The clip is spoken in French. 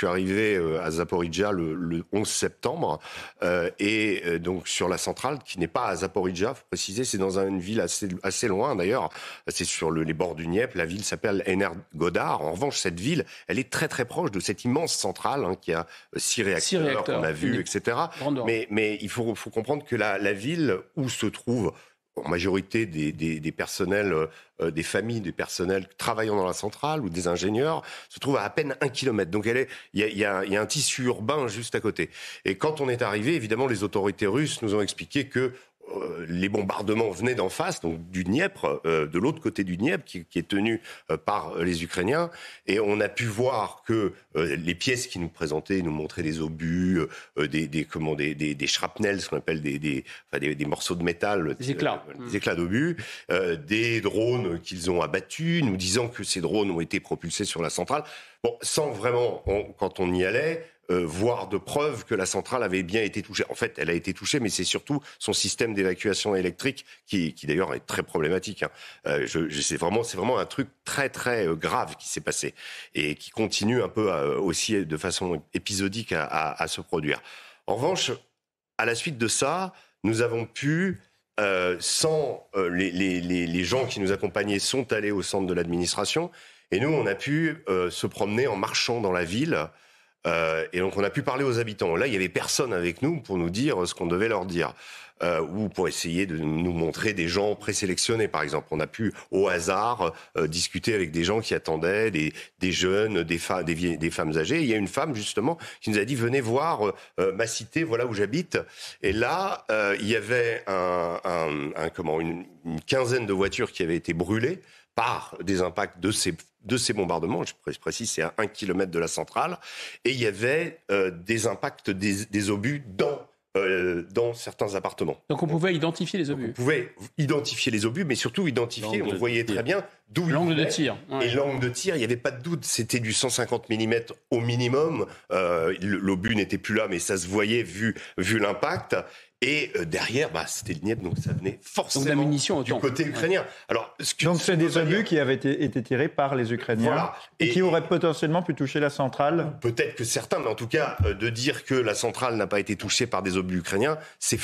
suis arrivé à Zaporijjia le 11 septembre, donc sur la centrale, qui n'est pas à Zaporijjia, faut préciser, c'est dans une ville assez loin d'ailleurs, c'est sur les bords du Dniepr, la ville s'appelle Energodar. En revanche, cette ville, elle est très très proche de cette immense centrale qui a 6 réacteurs qu'on a vus, etc. Mais il faut comprendre que la ville où se trouve en majorité des personnels, des familles, des personnels travaillant dans la centrale ou des ingénieurs, se trouve à peine 1 kilomètre. Donc il y a un tissu urbain juste à côté. Et quand on est arrivé, évidemment, les autorités russes nous ont expliqué que les bombardements venaient d'en face, donc du Dniepr, de l'autre côté du Dniepr, qui est tenu par les Ukrainiens. Et on a pu voir que les pièces qu'ils nous présentaient, nous montraient des obus, des shrapnels, ce qu'on appelle des morceaux de métal, des éclats d'obus, des drones qu'ils ont abattus, nous disant que ces drones ont été propulsés sur la centrale. Bon, sans vraiment, quand on y allait, voire de preuves que la centrale avait bien été touchée. En fait, elle a été touchée, mais c'est surtout son système d'évacuation électrique qui d'ailleurs est très problématique. C'est vraiment un truc très très grave qui s'est passé et qui continue un peu aussi de façon épisodique à se produire. En revanche, à la suite de ça, nous avons pu les gens qui nous accompagnaient sont allés au centre de l'administration et nous, on a pu se promener en marchant dans la ville. Et donc on a pu parler aux habitants. Là, il y avait personne avec nous pour nous dire ce qu'on devait leur dire, ou pour essayer de nous montrer des gens présélectionnés, par exemple. On a pu, au hasard, discuter avec des gens qui attendaient, des jeunes, des femmes âgées. Et il y a une femme, justement, qui nous a dit « Venez voir ma cité, voilà où j'habite ». Et là, il y avait une quinzaine de voitures qui avaient été brûlées par des impacts de ces bombardements, je précise, c'est à 1 kilomètre de la centrale, et il y avait des impacts des obus dans certains appartements. Donc on pouvait identifier les obus. On pouvait identifier les obus, mais surtout identifier, on voyait très bien d'où il venait. L'angle de tir. Ouais. Et l'angle de tir, il n'y avait pas de doute, c'était du 150 mm au minimum. L'obus n'était plus là, mais ça se voyait vu l'impact. Et derrière, c'était le Dniepr, donc ça venait forcément du côté ukrainien. Alors, donc c'est des obus qui avaient été tirés par les Ukrainiens, voilà. et qui auraient potentiellement pu toucher la centrale. Peut-être que certains, mais en tout cas, de dire que la centrale n'a pas été touchée par des obus ukrainiens, c'est